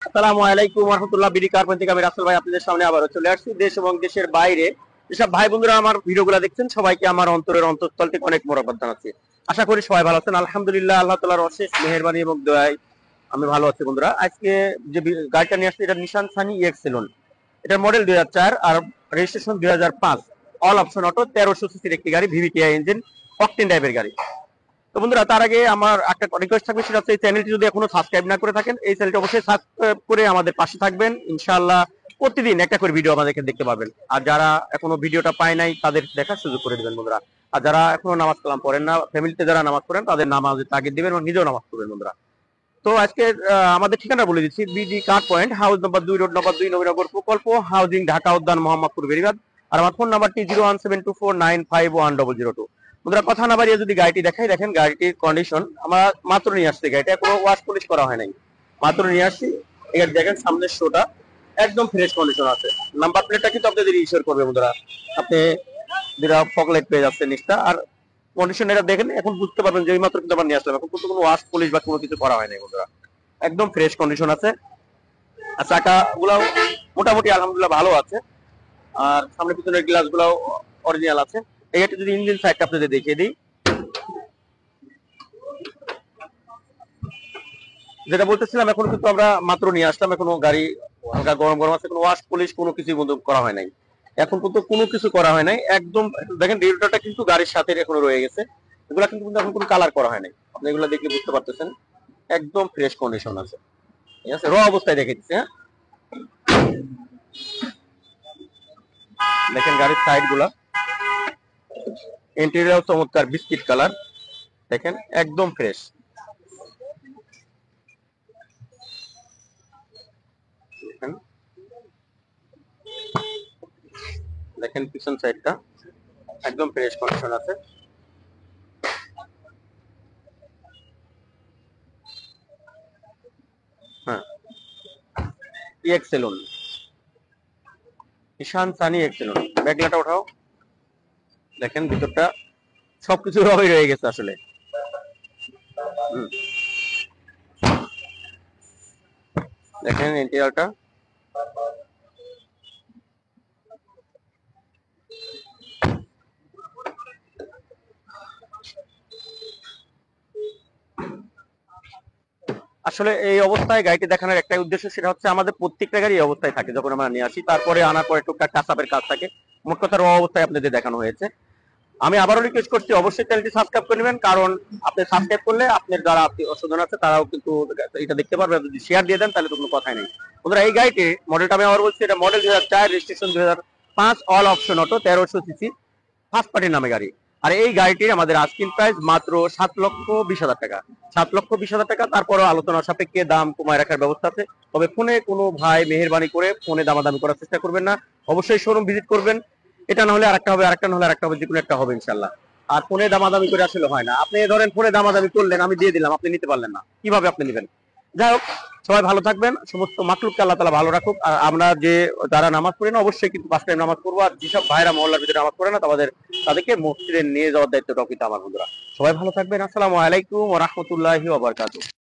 আসসালামু আলাইকুম ওয়া রাহমাতুল্লাহ। বিডি কার্পেন্ট থেকে আমি রাসেল ভাই আপনাদের সামনে আবারও চলে আসছি। দেশ এবং দেশের বাইরে যেসব ভাই বন্ধুরা আমার ভিডিওগুলো দেখছেন সবাইকে আমার অন্তরের অন্তঃস্থল থেকে অনেক মোবারকবাদ জানাচ্ছি। আশা করি সবাই ভালো আছেন। আলহামদুলিল্লাহ, আল্লাহ তাআলার অশেষ মেহেরবানি এবং দয়ায় আমি ভালো আছি বন্ধুরা। আজকে যে গাড়িটা নিয়ে আসছি এটা নিশান সানি এক্সেলন। এটার মডেল 2004 আর রেজিস্ট্রেশন 2005। অল অপশন অটো, 1300 সিসির একটি গাড়ি, ভিভিটিআই ইঞ্জিন, অকটেন টাইপের গাড়ি। তো বন্ধুরা, তার আগে আমার একটা রিকোয়েস্ট থাকবে, সেটা হচ্ছে এই চ্যানেলটি যদি এখনো সাবস্ক্রাইব না করে থাকেন, এই চ্যানেলটি অবশ্যই সাবস্ক্রাইব করে আমাদের পাশে থাকবেন। ইনশাআল্লাহ প্রতিদিন একটা করে ভিডিও আমাদেরকে দেখতে পাবেন। আর যারা এখনো ভিডিওটা পায় নাই তাদের দেখার সুযোগ করে দিবেন বন্ধুরা। আর যারা এখনো নামাজ কালাম পড়েন না, ফ্যামিলিতে যারা নামাজ পড়েন তাদের নামাজের তাগিদ দিবেন এবং নিজেও নামাজ পড়বেন বন্ধুরা। তো আজকে আমাদের ঠিকানা বলে দিচ্ছি, BD car point, house number 2, road number 2, Nabinagar প্রকল্প হাউজিং, ঢাকা উদ্যান, মোহাম্মদপুর, বেরিবাদ। আর আমার ফোন নাম্বারটি 01724951002। বন্ধুরা, কথা না বাড়িয়ে যদি গাড়িটি দেখাই, দেখেন গাড়িটির কন্ডিশন। আমরা মাত্র নিয়ে আসছি, গাড়িটা কোনো ওয়াশ পলিশ করা হয় নাই, মাত্র নিয়ে আসছি। এই গাড়ি দেখেন সামনের শোটা একদম ফ্রেশ কন্ডিশন আছে। নাম্বার প্লেটটা কিন্তু আপনাদের ইস্যুর করবে বন্ধুরা। আপনি যেটা ফকলাইট পেয়ে যাচ্ছে নিচটা। আর কন্ডিশন এটা দেখেন, এখন বুঝতে পারবেন যে এই মাত্র কিন্তু আবার নিয়ে আসলাম, এখন কিন্তু কোনো ওয়াশ পলিশ বা কোনো কিছু করা হয় নাই বন্ধুরা। একদম ফ্রেশ কন্ডিশন আছে। আর চাকা গুলাও মোটামুটি আলহামদুলিল্লাহ ভালো আছে। আর সামনে পিছনের গ্লাস গুলাও অরিজিনাল আছে। এই একটা যদি ইঞ্জিন সাইডটা আপনাদের দেখিয়ে দিই, যেটা বলতেছিলাম, এখন কিন্তু আমরা মাত্র নিয়ে আসলাম, এখনো গাড়ি হালকা গরম গরম আছে, কোনো ওয়াশ পলিশ কোনো কিছু বন্ধু করা হয় নাই, এখন কিন্তু কোনো কিছু করা হয় নাই। একদম দেখেন রেডিয়েটরটা কিন্তু গাড়ির সাথে এখনো রয়ে গেছে। এগুলা কিন্তু এখন কোনো কালার করা হয় নাই, আপনি এগুলো দেখলে বুঝতে পারতেছেন। একদম ফ্রেশ কন্ডিশন আছে, ঠিক আছে। র অবস্থায় রেখে দিচ্ছে। হ্যাঁ, দেখেন গাড়ির সাইড গুলা, ইন্টেরিয়র চমৎকার বিস্কিট কালার, দেখেন একদম ফ্রেশ। দেখেন পিছন সাইডটা একদম ফ্রেশ কন্ডিশন আছে। হ্যাঁ, এক্সেলন, ঈশান সানি এক্সেলন। ব্যাগলাটা ওঠাও, দেখেন ভিতরটা সবকিছু ভাবেই রয়ে গেছে আসলে। দেখেন ইন্টেরিয়রটা আসলে এই অবস্থায় গাড়িটি দেখানোর একটাই উদ্দেশ্য, সেটা হচ্ছে আমাদের প্রত্যেকটা গাড়ি এই অবস্থায় থাকে যখন আমরা নিয়ে আসি, তারপরে আনার পরে টুকটাক টাচআপের কাজ থাকে। মোট কথা র অবস্থায় আপনাদের দেখানো হয়েছে। আমি আবারও রিকোয়েস্ট করছি, অবশ্যই চ্যানেলটি সাবস্ক্রাইব করে নেবেন, কারণ আপনি সাবস্ক্রাইব করলে আপনার যারা আত্মীয় স্বজন আছে তারাও কিন্তু এটা দেখতে পারবে। যদি শেয়ার দিয়ে দেন তাহলে তো কোনো কথাই নেই বন্ধুরা। এই গাড়িটি মডেলটা আমি আবার বলছি, এটা model 2004, registration 2005, all option auto, 1300 CC, first পার্টির নামে গাড়ি। আর এই গাড়িটির আমাদের আস্কিং প্রাইস মাত্র 7,20,000 টাকা। 7,20,000 টাকা, তারপরও আলোচনা সাপেক্ষে দাম কমায় রাখার ব্যবস্থা আছে। তবে ফোনে কোনো ভাই মেহেরবানি করে ফোনে দামাদামি করার চেষ্টা করবেন না, অবশ্যই শোরুম ভিজিট করবেন। এটা না হলে আরেকটা হবে, আরেকটা না হলে আরেকটা হবে, যে কোনো একটা হবে ইনশাল্লাহ। আর ফোনে দামাদামি করে আসলে হয় না। আপনি ধরেন ফোনে দামাদামি করলেন, আমি দিয়ে দিলাম, আপনি নিতে পারলেন না, কিভাবে আপনি নেবেন? যাই হোক, সবাই ভালো থাকবেন, সমস্ত মাকলুককে আল্লাহ তাআলা ভালো রাখুক। আর আমরা যে যারা নামাজ পড়ি না, অবশ্যই কিন্তু 5 টাইম নামাজ পড়বো। আর যেসব ভাইরা মহল্লার ভিতরে নামাজ পড়ে না, তাদেরকে মসজিদে নিয়ে যাওয়ার দায়িত্বটাও কিন্তু আমার বন্ধুরা। সবাই ভালো থাকবেন। আসসালামু আলাইকুম ওয়া রাহমাতুল্লাহি ওয়া বারাকাতুহু।